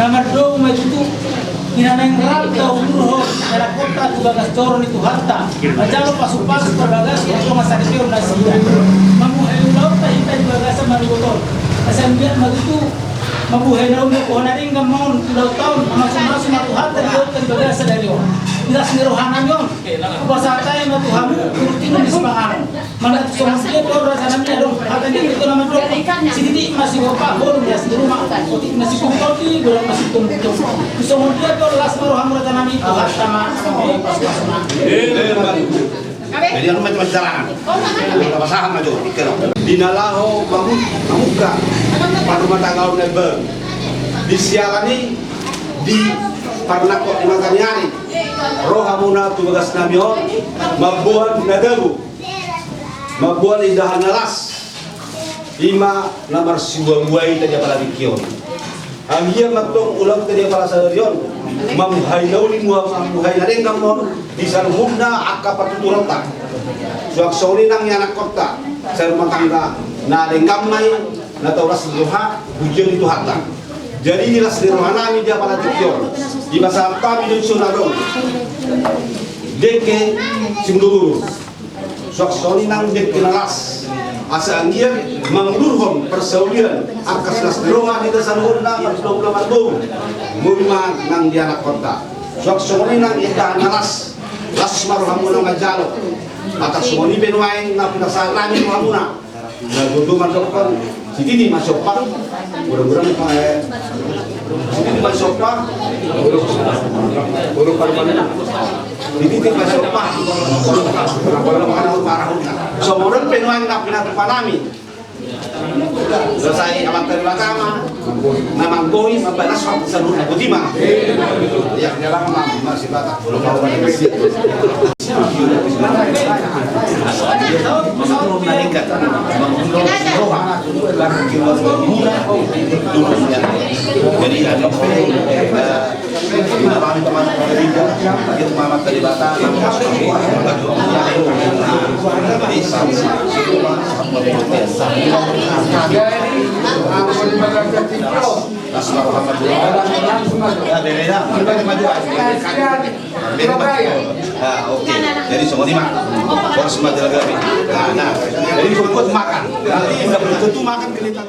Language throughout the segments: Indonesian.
Gamardo itu Inanang rata umroh dalam kota tu bagas coron itu harta. Macam pasu-pasu bagas itu masa kecil nasinya. Mamuhay ulau tak hitai bagas marugotor. Asambian magutu mabuhay na ulo ko na rin gamon ulau taon masuk-masuk matu harta di bagas dari orang. Tidak senirohanan yon. Kuasa tayo matuhamu kurutin di semangat. Mana somsia ko rasa namanya dong. Hatan dia itu nama dong. Siditi masih bapak bolong ya di rumah. Kotik masih kumpulti bolong masih kumpul. Somsia ko las maruhamu rasa nami itu harta mas pas-pasna. Jadi anu macam jalan. Kita pasahan aja ikan. Dinalaho mamuka. Pada mata kau nebe. Di sialani di parnakot di matanyari. Rohamuna tu bagas namion mabuan nadabu mabuan indahan nalas lima namar sibuai tadi pala bikion angia matong ulang tadi pala sadarion mamhai nauli mamhai nareng kamon di sarumna akka patuturan tak suak sori nang anak kota sarumah tangga nareng kamai na tauras luha hujan itu hatta. Jadi inilah sederhana dia pada tujuan di masa kami dan sunadong deke simdurur suak soni nang deke nalas asa angian mangurhom persaulian akas nas deroma di dasar honda marsdom marbung murma nang di anak kota suak soni nang indah nalas las marhamuna majalo atas soni benuain na pinasal langit hamuna na duduman dokon sini masuk pak mudah-mudahan sini masuk pak buruk parmana sini masuk pak semuanya penuhan nak pinatupanami selesai amat dari pertama nama koi membalas waktu seluruh budiman ya jalan masih batak belum mau meningkat jadi ada jadi semua lima harus majalah gabi. Nah, jadi cukup makan. Nanti nggak belum tentu makan kelihatan.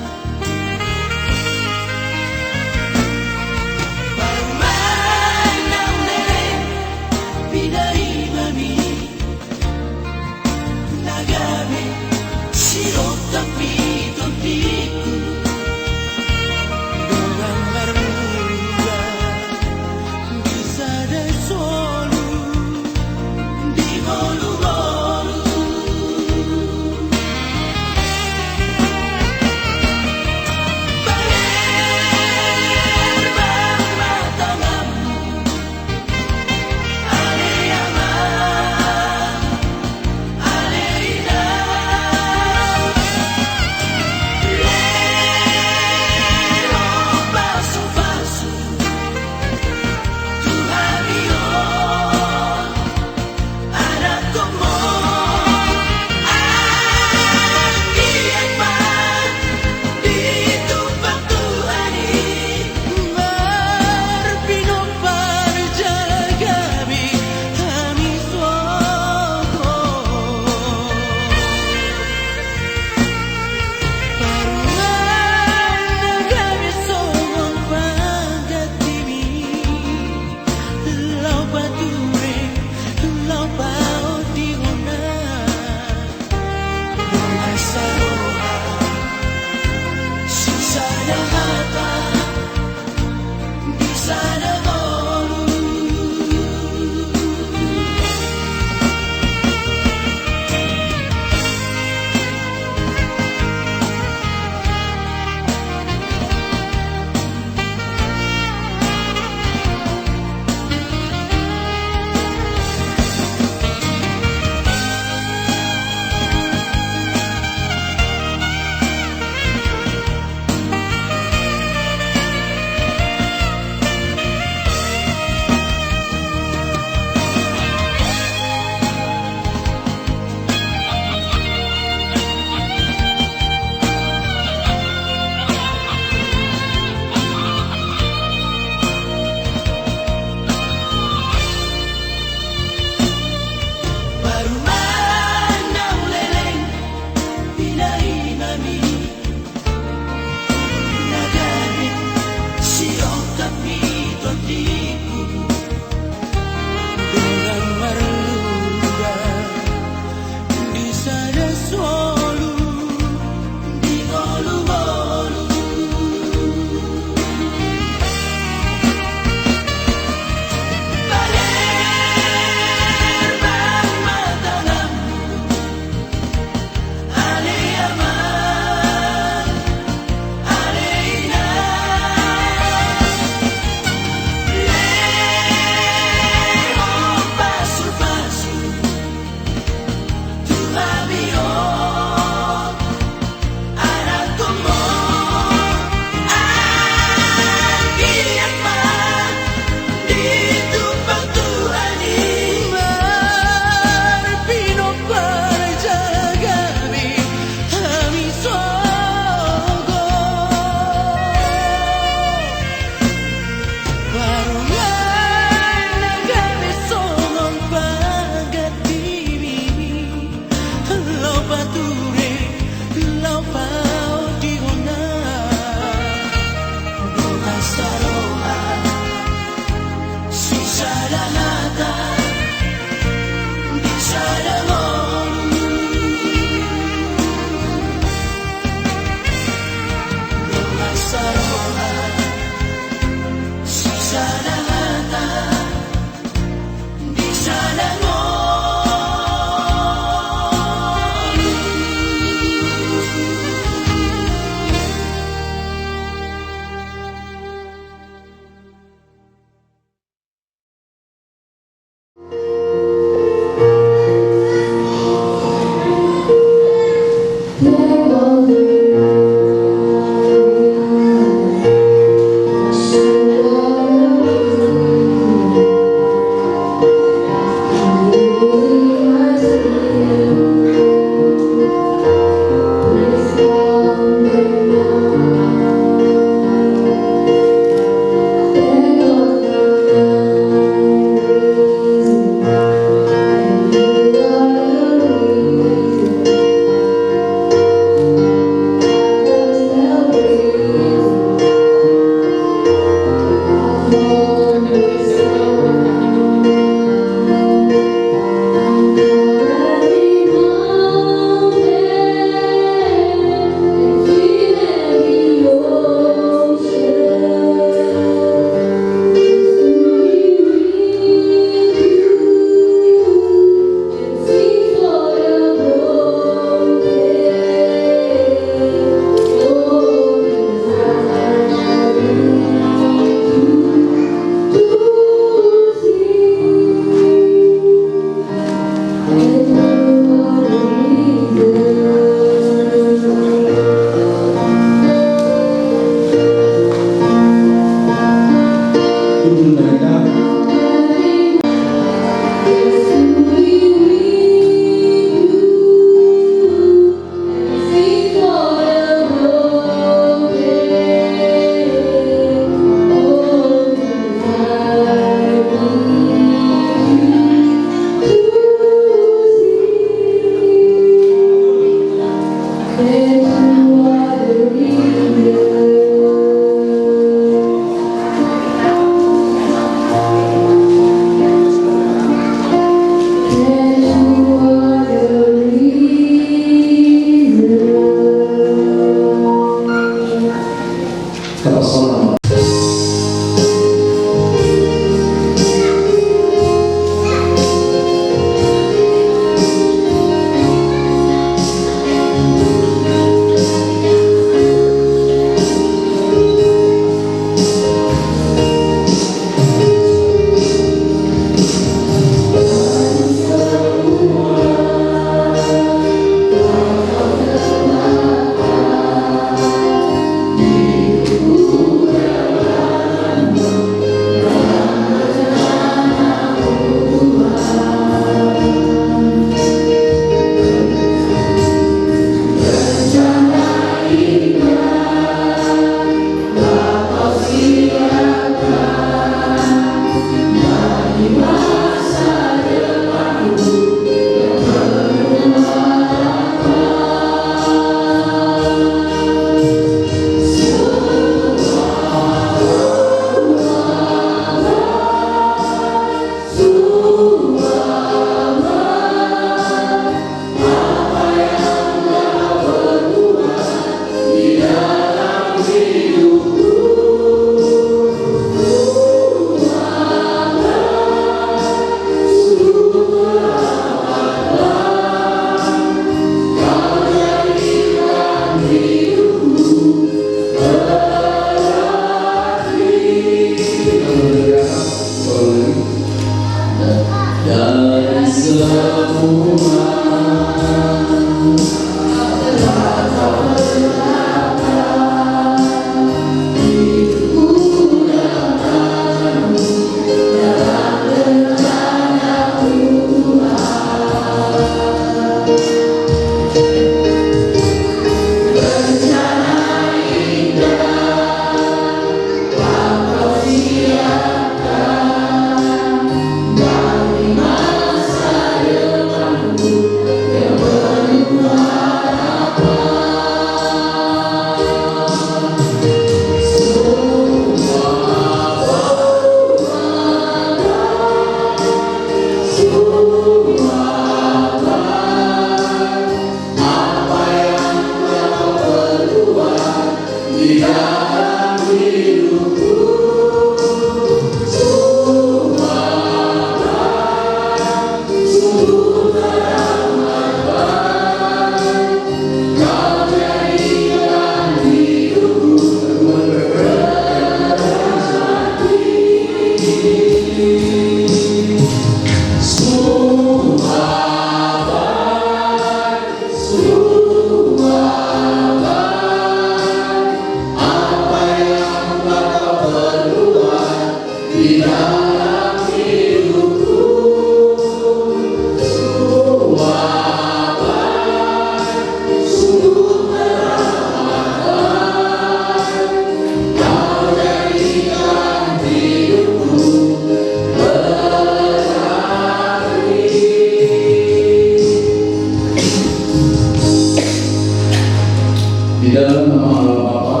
Di dalam nama Allah Bapa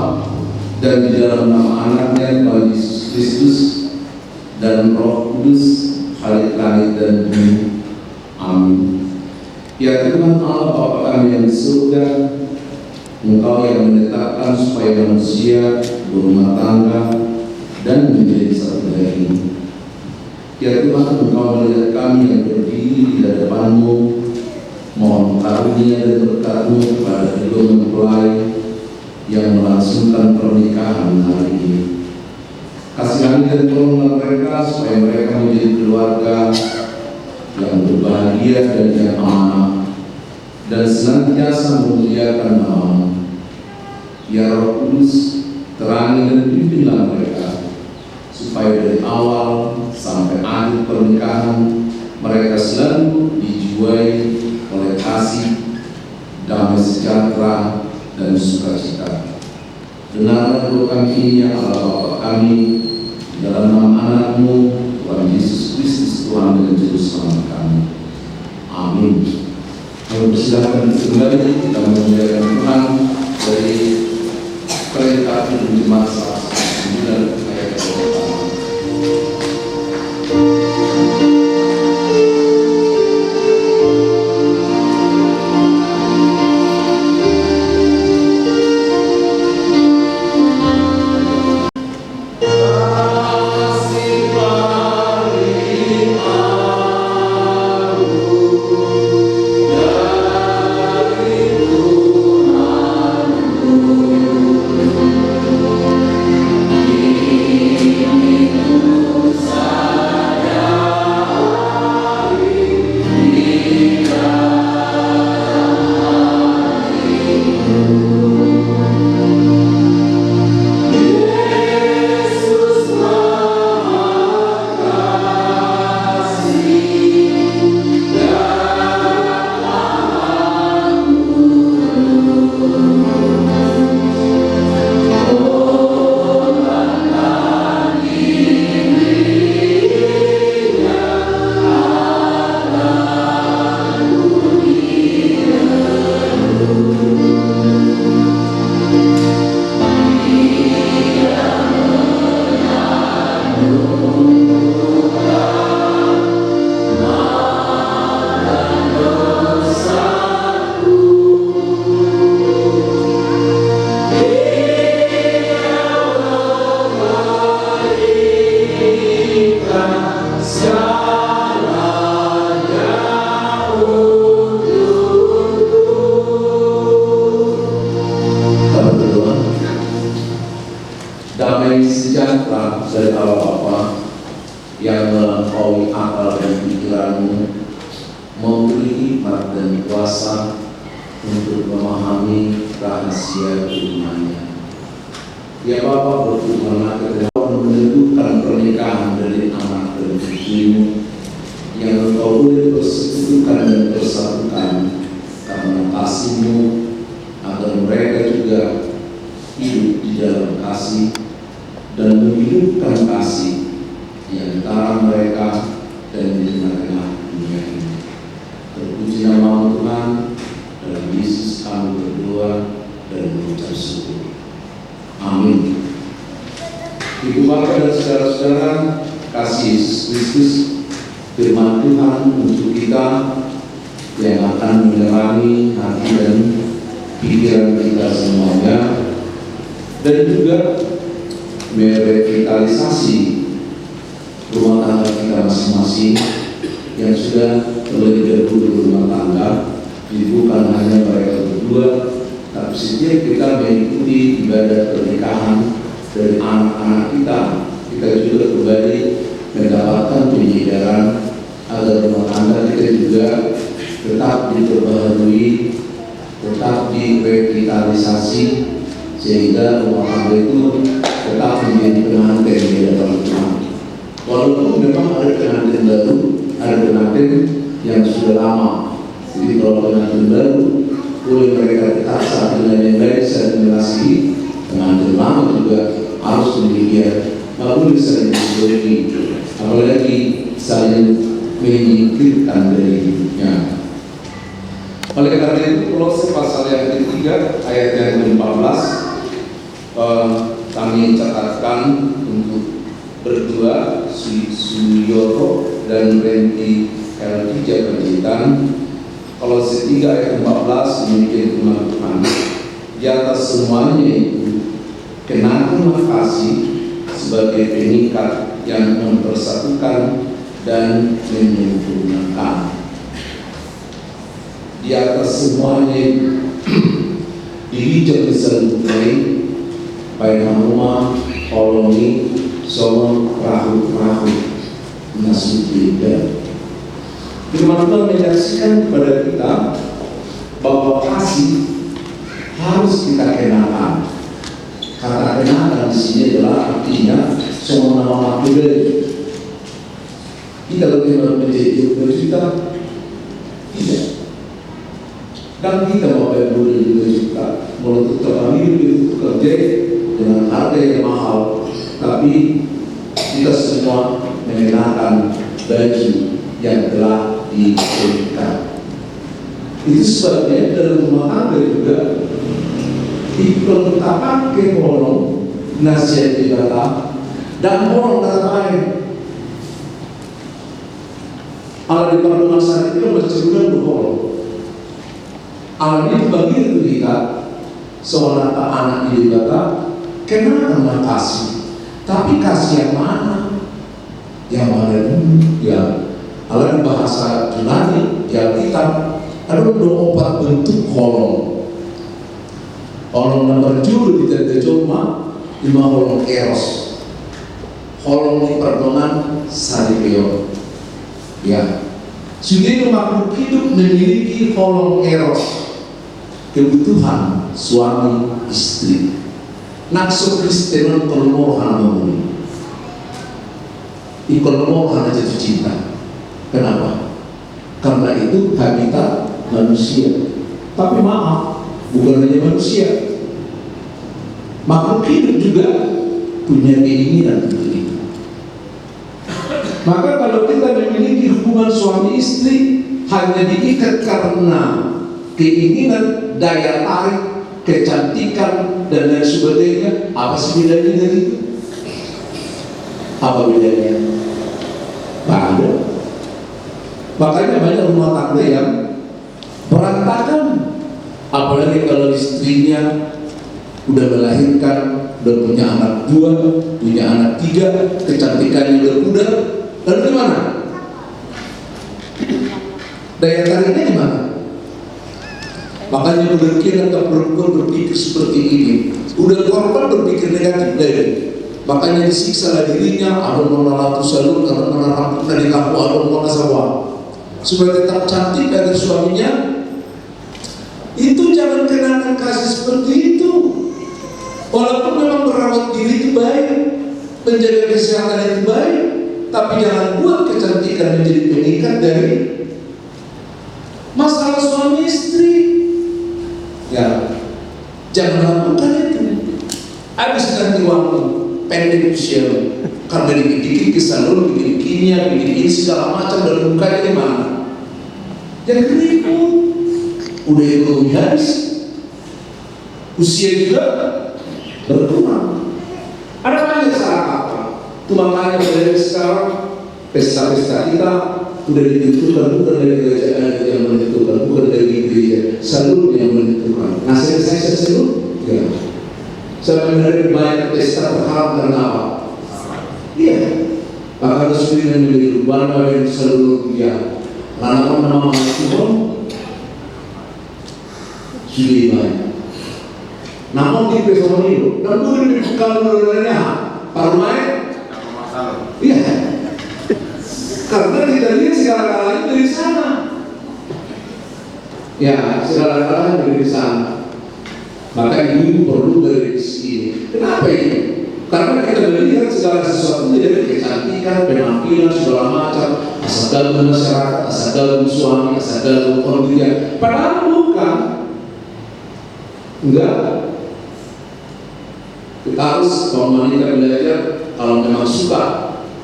dan di dalam nama Anaknya Tuhan Yesus Kristus dan Roh Kudus, Halik langit dan bumi. Amin. Ya Tuhan Allah Bapa kami yang di surga, Engkau yang menetapkan supaya manusia berumah tangga dan menjadi satu daging. Ya Tuhan, Engkau melihat kami yang berdiri di hadapan-Mu, mohon karunia dan berkat-Mu kepada kedua mempelai yang melangsungkan pernikahan hari ini. Kasihani dan tolonglah mereka supaya mereka menjadi keluarga yang berbahagia dan yang amanah dan senantiasa memuliakan nama-Mu. Ya Roh Kudus, terangi dan pimpinlah mereka supaya dari awal sampai akhir pernikahan mereka selalu dijiwai oleh kasih, damai sejahtera, dan sukacita. Dengarlah doa kami ini ya Allah Bapa kami, dalam nama Anak-Mu Tuhan Yesus Kristus, Tuhan dan Juru Selamat kami. Amin. Kami persilakan kembali kita memuliakan Tuhan dari Perintah dan Jemaat 9 ayat pertama. Damai sejahtera dari Allah Bapa yang melampaui akal dan pikiranmu, memberi hikmat dan kuasa untuk memahami rahasia firman-Nya. Ya Bapa, berfirmanlah kepada menentukan pernikahan dari anak dan cucumu yang Engkau boleh persekutukan dan persatukan kasih dan menghidupkan kasih di antara mereka dan di tengah-tengah dunia ini. Terpuji nama Tuhan, dalam Yesus kami berdoa dan mengucap syukur. Amin. Ibu bapak dan saudara-saudara, kasih Yesus Kristus, firman Tuhan untuk kita yang akan menerangi hati dan pikiran kita semuanya, dan juga merevitalisasi rumah tangga kita masing-masing yang sudah terlebih dahulu rumah tangga. Jadi bukan hanya mereka berdua, tapi setiap kita mengikuti ibadah pernikahan dari anak-anak kita, kita juga kembali mendapatkan penyadaran agar rumah tangga kita juga tetap diperbaharui, tetap direvitalisasi, sehingga rumah tangga itu tetap menjadi pengantin di dalam Tuhan. Walaupun memang ada pengantin baru, ada pengantin yang sudah lama. Jadi kalau pengantin baru, boleh mereka tetap satu dengan yang baik, saling mengasihi. Pengantin lama juga harus demikian, nggak boleh saling menjadi, apalagi saling menyingkirkan dari hidupnya. Oleh karena itu, Kolose pasal yang ketiga ayat yang ke-14 kami catatkan untuk berdua Suyoto dan Renti L3 Penjitan. Kolose 3 ayat 14 demikian firman Tuhan. Di atas semuanya itu kenakanlah kasih sebagai pengikat yang mempersatukan dan menyempurnakan. Di atas semuanya dihijau diseluruhi baik rumah, koloni, soal perahu-perahu nasibnya. Firman Tuhan menyaksikan kepada kita bahwa kasih harus kita kenakan. Kata kenakan di sini adalah artinya semua nama pribadi. Kita bagaimana menjadi berjuta? Tidak. Dan kita mau beli 2 juta, menuntut kami itu kerja dengan harga yang mahal, tapi kita semua mengenakan baju yang telah diberikan. Itu sebabnya dalam rumah tangga juga kita pakai bolong nasihat ibadah dan bolong kata lain. Kalau di perluan saat itu bercerita berbolong. Allah itu bagi kita seorang anak didik kita kenakan kasih, tapi kasih yang mana? Yang mana ini? Ya, Allah di bahasa Yunani ya kita ada 24 bentuk kolom. Kolom nomor 7 kita cuma 5 kolom eros. Kolom di perdoman saripeo. Ya, sudah makhluk hidup memiliki kolom eros. Kebutuhan suami istri. Nakso Kristenon kolmohan memulih. Ikolmohan jatuh cinta. Kenapa? Karena itu habitat manusia. Tapi maaf, bukan hanya manusia. Makhluk hidup juga punya keinginan begitu. Maka kalau kita memiliki hubungan suami istri hanya diikat karena keinginan, daya tarik, kecantikan dan lain sebagainya, apa sih bedanya dari itu? Apa bedanya? Ada. Makanya banyak rumah tangga yang berantakan, apalagi kalau istrinya udah melahirkan, udah punya anak 2, punya anak 3, kecantikannya udah pudar, lalu gimana? Daya tariknya gimana? Makanya berkira perempuan berpikir seperti ini. Udah korban berpikir negatif dari. Makanya disiksa dirinya, ada nona salur karena nona rambutnya di kampung, ada nona sawah. Supaya tetap cantik dari suaminya. Itu jangan kenakan kasih seperti itu. Walaupun memang merawat diri itu baik, menjaga kesehatan itu baik, tapi jangan buat kecantikan menjadi pengikat dari masalah suami istri. Ya, jangan lakukan itu. Habis nanti waktu pendek usia karena dikit-dikit kesalur, bikin kimia, bikin ini segala macam dan mukanya di mana? Jadi keriput, udah ekonomi habis, usia juga berkurang. Ada banyak salah apa? Itu makanya dari sekarang pesta-pesta kita udah ditentukan bukan dari kerajaan yang menentukan, bukan dari gereja, salur yang menentukan. Nah, saya salur, ya. Saya menghadapi banyak pesta berharap karena apa? Iya, Pak harus pilih memilih bana yang seluruh dunia. Karena nama Tuhan sudah banyak. Namun di pesawat itu, namun di kalau menurutnya parmai, iya. Karena kita lihat segala-galanya dari sana. Ya, segala-galanya dari sana. Maka ibu perlu dari sini. Kenapa ini? Karena kita melihat segala sesuatu dari kecantikan, penampilan, segala macam, asal dalam masyarakat, asal dalam suami, asal dalam keluarga. Padahal bukan. Enggak. Kita harus kalau wanita belajar, kalau memang suka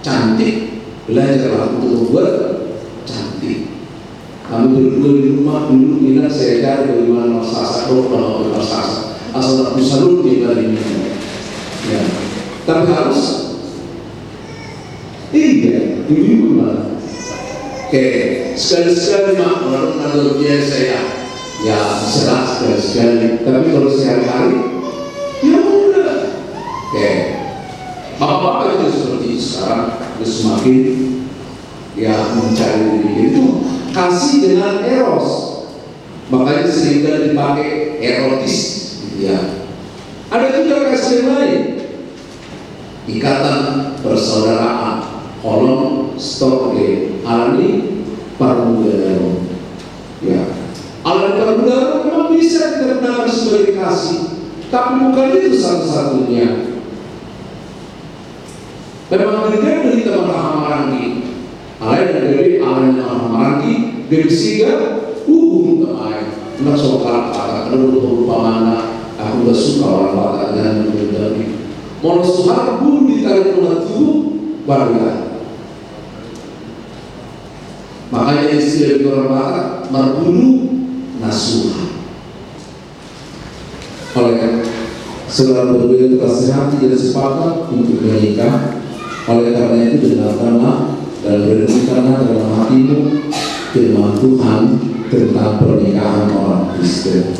cantik, belajarlah untuk membuat cantik. Kami berdua di rumah dulu bilang saya cari bagaimana masasak kalau masasak asal tak bisa di balik ini. Ya, tapi harus iya ibu mana? Oke, sekali-sekali mak orang biasa ya serah sekali-sekali. Tapi kalau sehari-hari ya udah. Oke, bapak-bapak itu seperti itu sekarang semakin ya mencari diri itu. Kasih dengan eros, makanya seringkali dipakai erotis, gitu ya. Ada juga kasih yang lain, ikatan persaudaraan, kolom stoke, alani parmudara, ya. Alani parmudara memang bisa kita gunakan sebagai kasih, tapi bukan itu satu-satunya. Memang mereka kita mengamalkan Alai dari alai yang maraki dari siga hubung kemai nak soal kata kalau berupa mana aku gak suka orang kata dan menjadi mau suhar bulu di tarik rumah tubuh barulah makanya istilah di orang kata berbulu nasuha oleh saudara berdua kasihan tidak sepakat untuk menikah oleh karena itu dengarkanlah dan berdengarkanlah dalam hatimu firman Tuhan tentang pernikahan orang Kristen.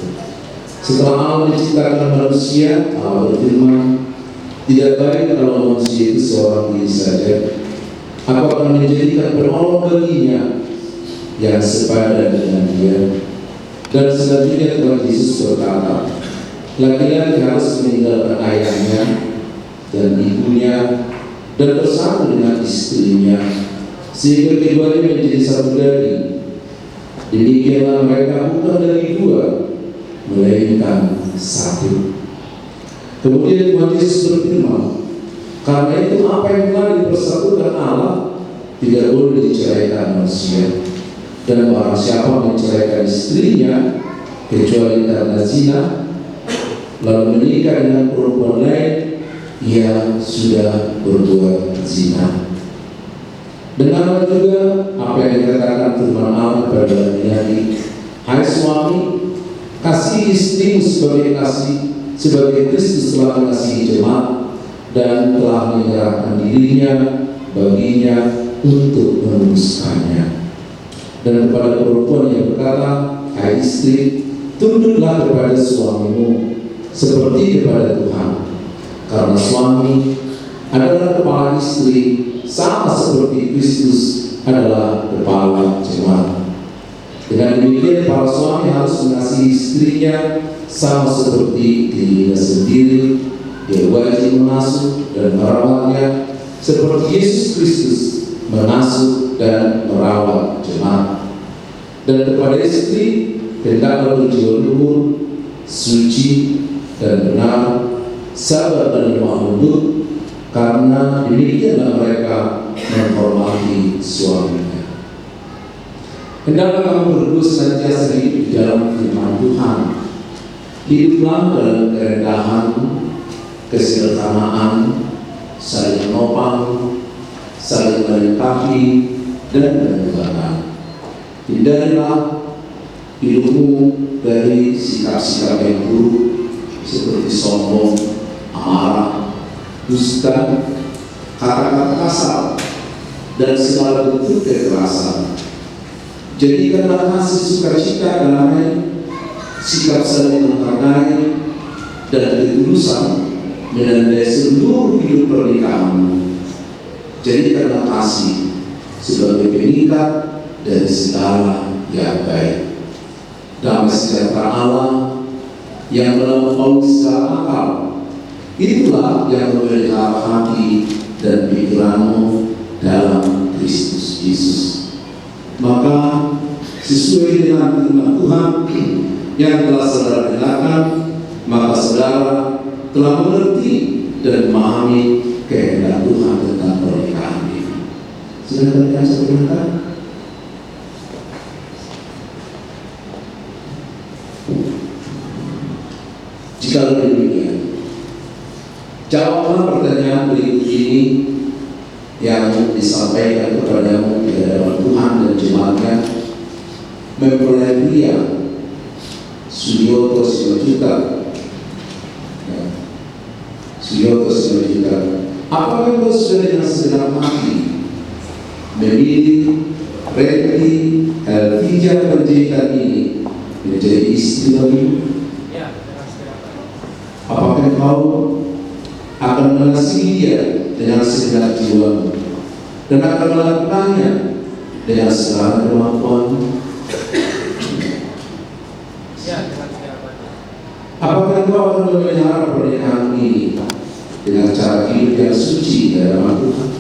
Setelah Allah menciptakan manusia, Allah berfirman, tidak baik kalau manusia itu seorang diri saja. Aku akan menjadikan penolong baginya yang sepadan dengan dia. Dan selanjutnya Tuhan Yesus berkata, laki-laki harus meninggalkan ayahnya dan ibunya dan bersama dengan istrinya sehingga keduanya menjadi satu daging. Demikianlah mereka bukan dari dua melainkan satu. Kemudian Tuhan Yesus berfirman, karena itu apa yang telah dipersatukan Allah tidak boleh diceraikan manusia, dan barang siapa menceraikan istrinya kecuali karena zina lalu menikah dengan perempuan lain, ia sudah berbuat zina. Dengarlah juga apa yang dikatakan firman Allah kepada laki-laki, hai suami, kasih istrimu sebagai Kristus telah mengasihi jemaat dan telah menyerahkan dirinya baginya untuk menebuskannya. Dan kepada perempuan yang berkata, hai istri, tunduklah kepada suamimu seperti kepada Tuhan, karena suami adalah kepala istri sama seperti Kristus adalah kepala jemaat. Dengan demikian para suami harus mengasihi istrinya sama seperti dirinya sendiri. Dia wajib mengasuh dan merawatnya seperti Yesus Kristus mengasuh dan merawat jemaat. Dan kepada istri hendaklah berjiwa luhur, suci dan benar, sabar dan lemah lembut, karena demikianlah mereka menghormati suaminya. Hendaklah kamu berdua senantiasa hidup di dalam firman Tuhan. Hiduplah dalam kerendahan kesederhanaan, saling menopang, saling melengkapi, dan menjaga. Hindarilah hidupmu dari sikap-sikap yang buruk seperti sombong, amarah, dusta, kata-kata kasar, dan segala bentuk kekerasan. Jadikanlah kasih sukacita, damai, sikap saling menghargai, dan ketulusan menandai seluruh hidup pernikahanmu. Jadikanlah kasih sebagai pengikat dari segala yang baik. Damai sejahtera Allah yang melampaui segala akal, itulah yang memelihara hati dan pikiranmu dalam Kristus Yesus. Maka sesuai dengan firman Tuhan yang telah saudara dengarkan, maka saudara telah mengerti dan memahami kehendak Tuhan tentang pernikahan ini. Saudara yang saya dengarkan, jika demikian, jawablah pertanyaan berikut ini yang disampaikan kepadamu di hadapan Tuhan dan jemaatnya. Mempelai pria Suyoto Simajuta, apakah kau sudah dengan segenap hati memilih Reti Elvija Panjaitan ini menjadi istri bagimu? Apakah kau akan mengasihi dia dengan segenap jiwamu dan akan melakukannya dengan segala kemampuanmu? Apakah kau akan memelihara pernikahan ini dengan cara hidup yang suci dan hadapan Tuhan?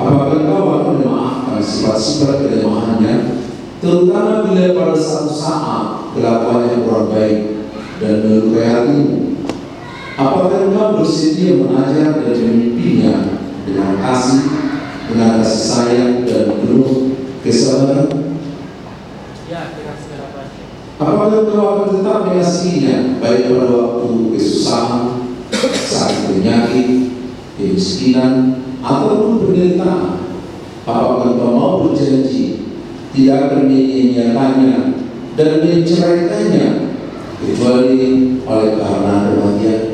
Apakah kau akan memaafkan sifat-sifat kelemahannya, terutama bila pada satu saat kelakuannya kurang baik dan melukai hatimu? Apakah kau bersedia mengajar dan memimpinnya dengan kasih sayang dan penuh kesabaran? Apakah kau akan tetap mengasihinya baik pada waktu kesusahan, sakit penyakit, kemiskinan, ataupun penderitaan? Apakah kau mau berjanji tidak akan menyia-nyiakannya dan menceraikannya kecuali oleh karena kebahagiaan?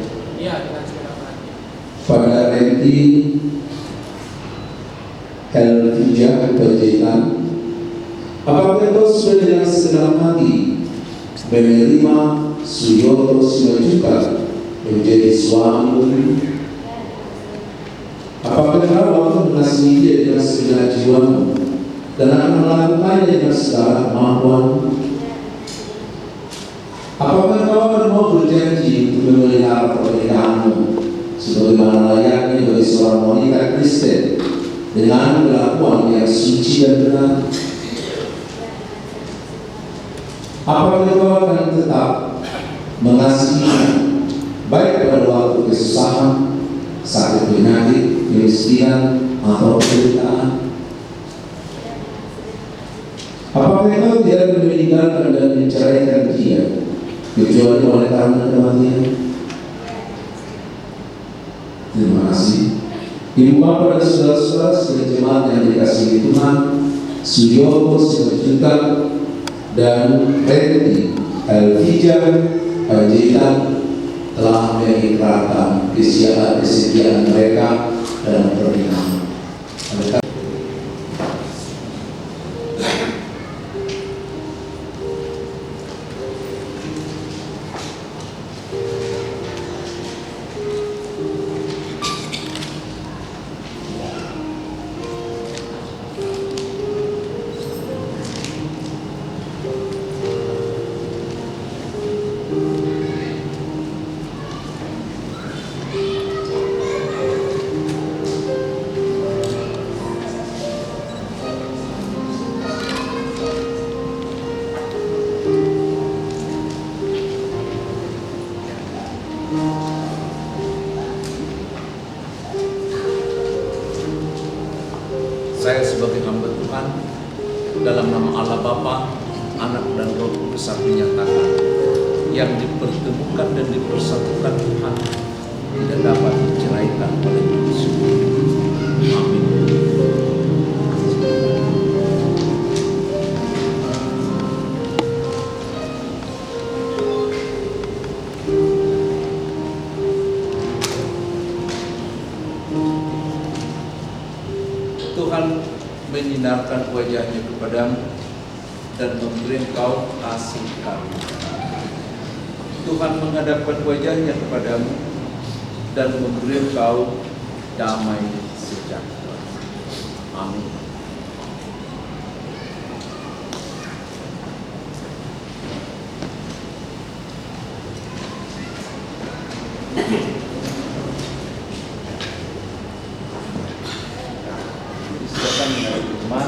Pada Reti Elvija Panjaitan, apakah kau sudah dengan segenap hati menerima Suyoto Simajuta menjadi suami bagimu? Apakah kau akan mengasihi dia dengan segenap jiwamu dan akan melakukannya dengan segala kemampuanmu? Apakah kau akan mau berjanji untuk memelihara pernikahanmu sebagaimana layaknya bagi seorang wanita Kristen dengan kelakuan yang suci dan benar? Apakah kau akan tetap mengasihi baik pada waktu kesusahan, sakit penyakit, kemiskinan, atau penderitaan? Apakah kau tidak meninggalkan dan menceraikan dia kecuali oleh karena kematian? Terima kasih. Ibu bapak dan saudara-saudara sekalian jemaat yang dikasihi Tuhan, Suyoto Simajuta dan Reti Elvija Panjaitan telah mengikrarkan kesetiaan mereka dalam pernikahan. Saya sebagai hamba Tuhan dalam nama Allah Bapa, Anak dan Roh Kudus menyatakan, yang dipertemukan dan dipersatukan Tuhan tidak dapat diceraikan oleh manusia. Amin. Tuhan menyinarkan wajahnya kepadamu dan memberi engkau kasih karunia. Tuhan menghadapkan wajahnya kepadamu dan memberi engkau damai sejahtera. Amin. Silakan menarik rumah.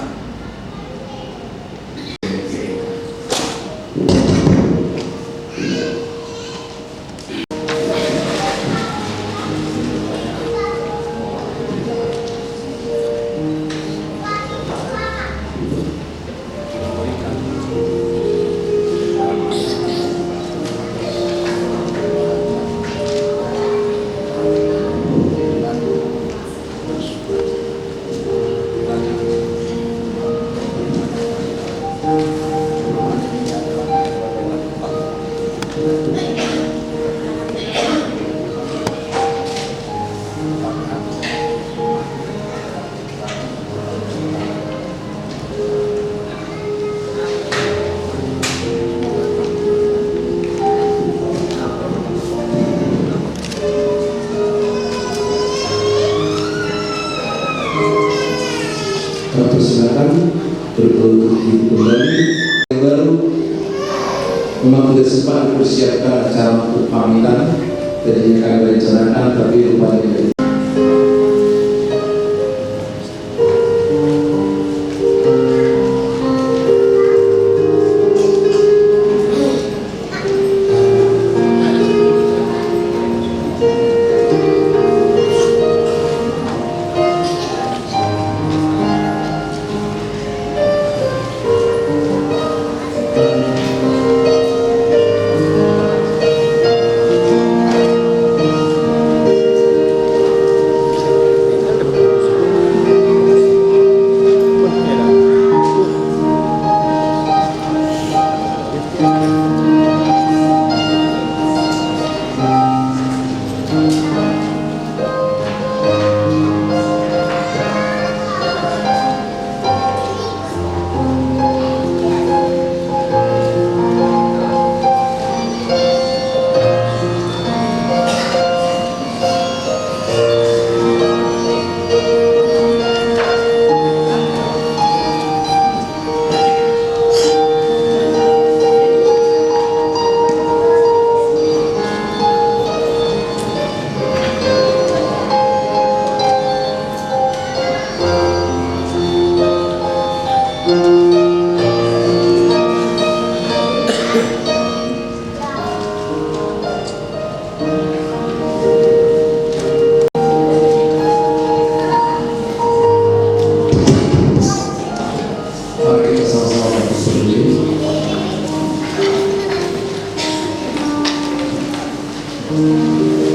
Silakan berlutut kembali. Yang baru memang tidak sempat dipersiapkan acara untuk pamitan, jadi kami rencanakan tapi rupanya tidak.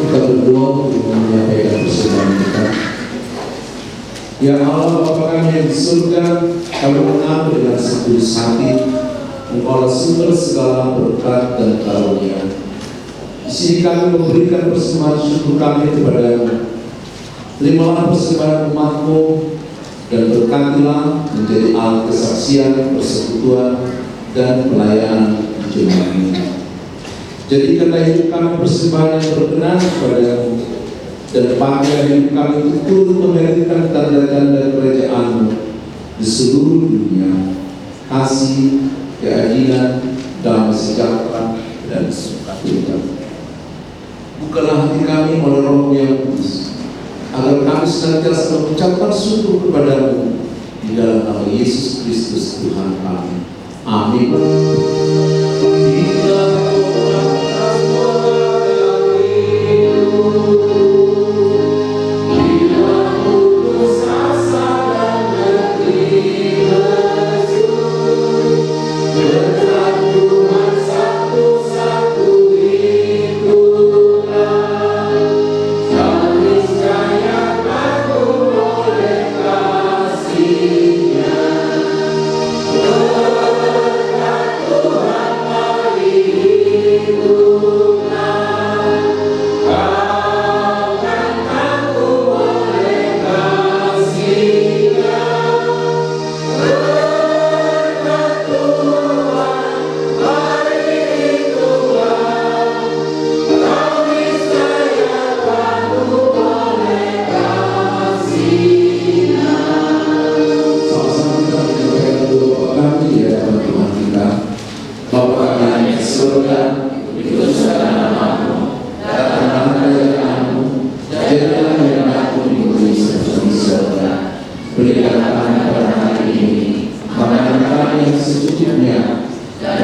Kita berdoa untuk menyampaikan persembahan kita. Ya Allah, Bapa kami yang di surga, kami mengaku dengan setulus hati Engkau sumber segala berkat dan karunia. Di sini kami memberikan persembahan syukur kami kepada-Mu. Terimalah persembahan umat-Mu dan berkatilah menjadi alat kesaksian, persekutuan, dan pelayanan jemaat ini. Jadikanlah hidup kami persembahan yang berkenan kepada-Mu, dan pakaian hidup kami itu turut memberikan tanda-tanda kerajaan-Mu di seluruh dunia. Kasih, keadilan, damai sejahtera, dan sukacita. Bukalah hati kami oleh Roh yang kudus, agar kami senantiasa mengucapkan syukur kepada-Mu di dalam nama Yesus Kristus Tuhan kami. Amin. Tuhan satu-satu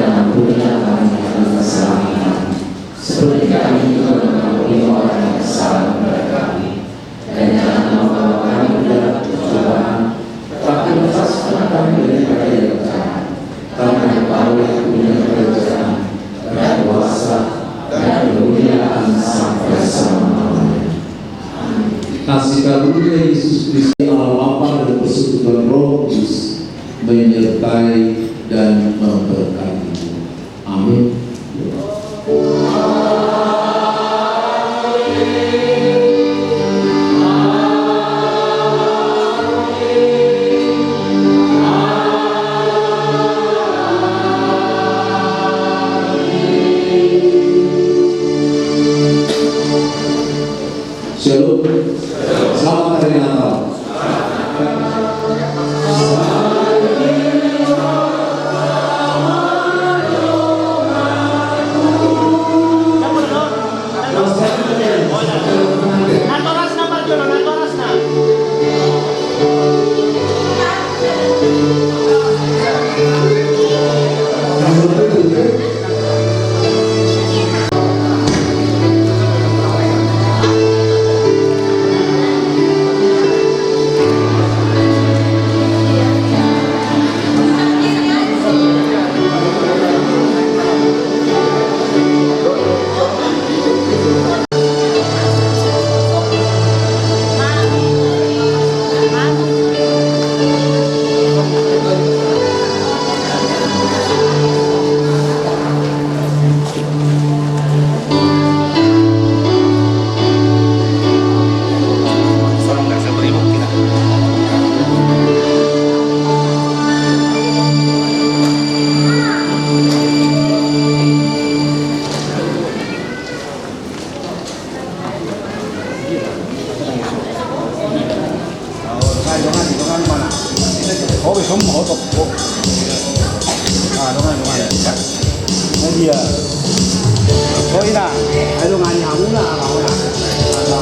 dan ampunilah kami akan kesalahan kami, seperti kami juga mengampuni orang yang bersalah kepada kami. Dan jangan membawa kami dalam pencobaan, tapi lepaskanlah kami daripada yang jahat. Karena Engkau yang punya kerajaan dan kuasa dan kemuliaan sampai selama-lamanya. Kasih karunia Yesus Kristus, Allah Bapa dan persekutuan Roh Kudus menyertai dan memberkati. Amin. Shalom. Selamat hari Natal. Oh, bisa mau top. Ah, dongan. Nah dia. Oh, ina. Ayo ngani hamuna hamuna. Ada.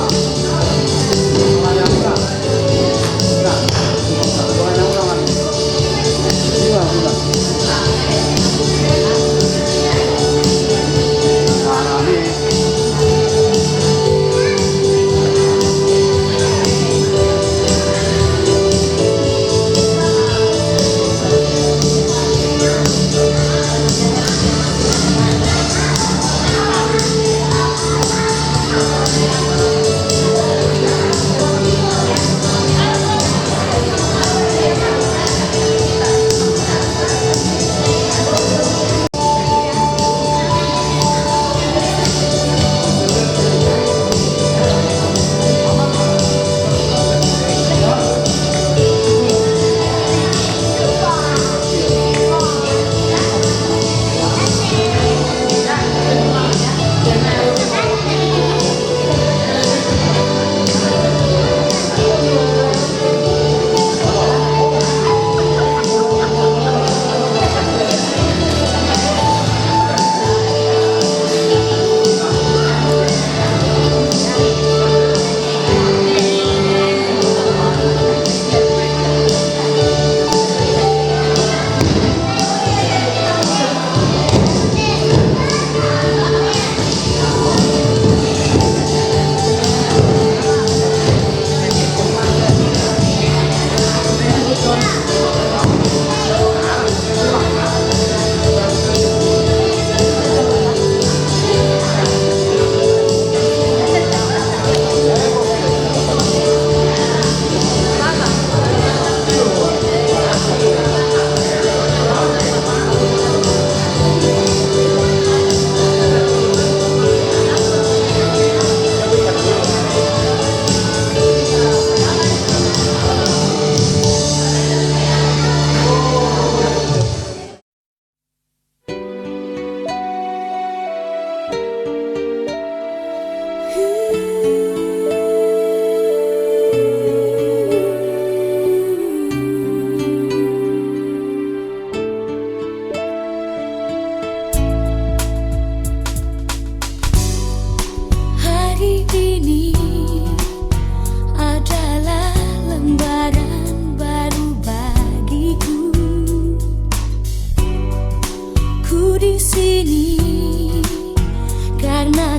Ngani hamuna. Nah. Ngani hamuna. Iya, hamuna. Nah, ini.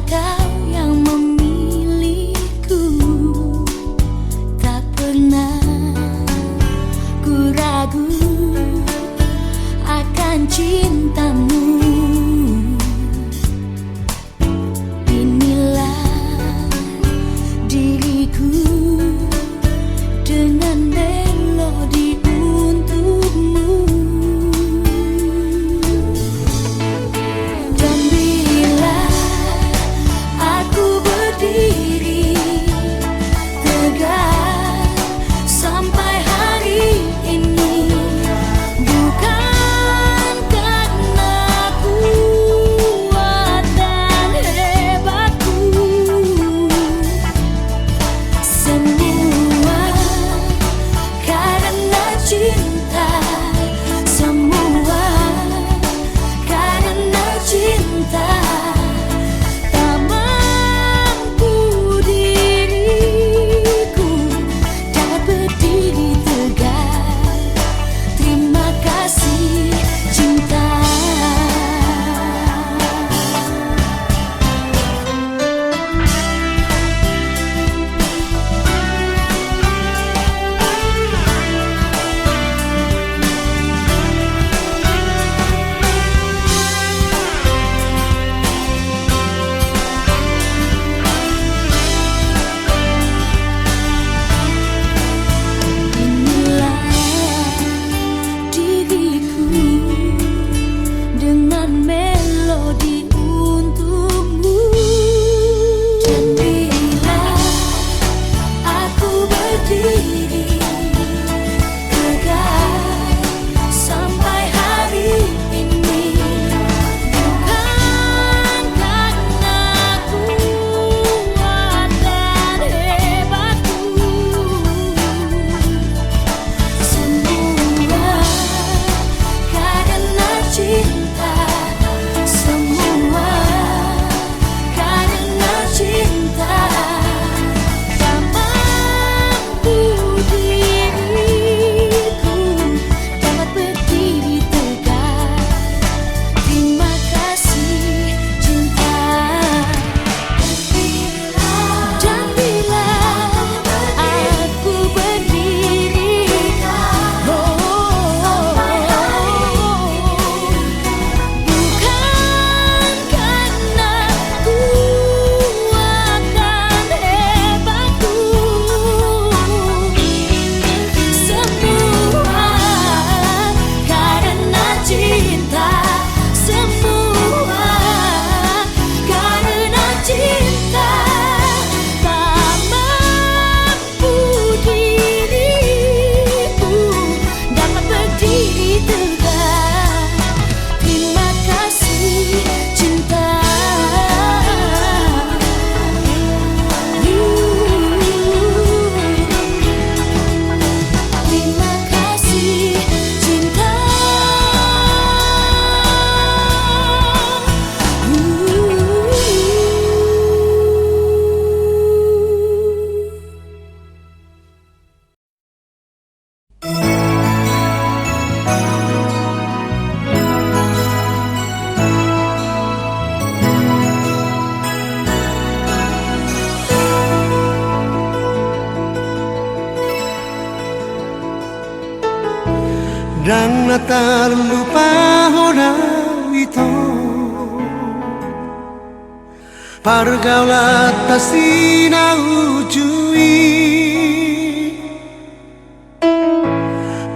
kau yang memilihku, tak pernah ku ragu akan cintamu. Inilah diriku dengan melodi untukmu. Dan bila aku berdiri tegak sampai hari ini, bukan karena kuat dan hebatku, semua karena cinta, semua karena cinta. Tak mampu diriku dapat berdiri tegak. Terima kasih cinta. Inilah diriku dengan melodi untukmu. Dan bila aku berdiri tegak sampai hari ini, bukan karena kuat dan hebatku, semua karena cinta, semua karena cinta. Tak mampu diriku dapat berdiri tegak. Terima kasih cinta. Dan bila aku berdiri bukan karena kuat dan hebatku, semua karena cinta, semua karena cinta. Tak mampu diriku dapat berdiri tegak. Terima kasih cinta. Terima kasih cinta. Dan tak lupa orang itu pergaulan tak sina ujui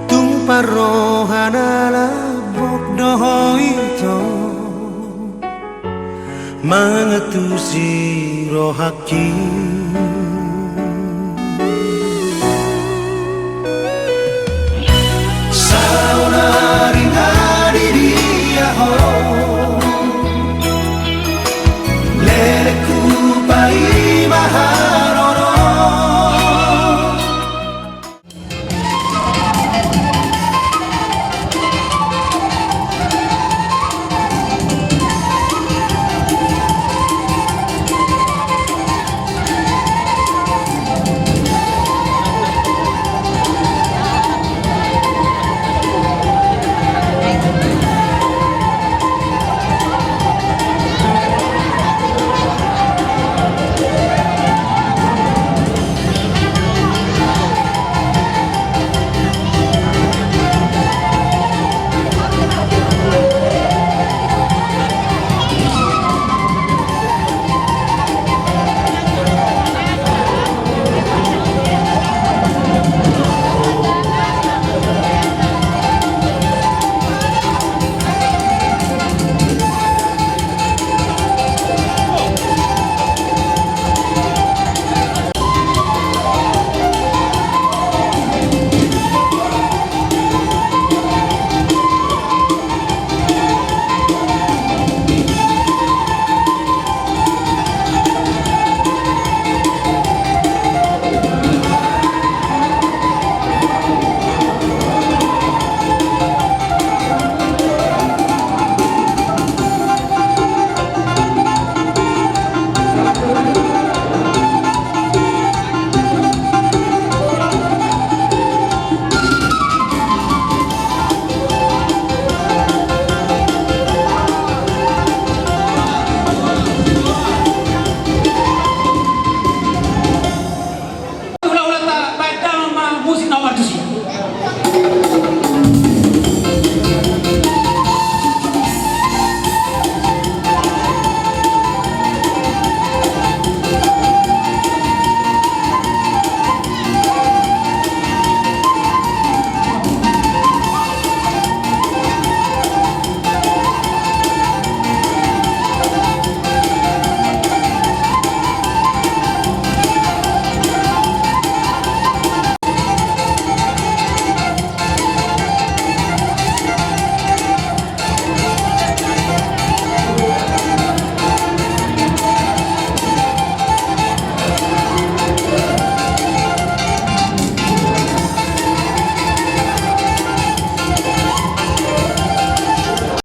tumpah rohana bok doho itu mengetusi rohaki.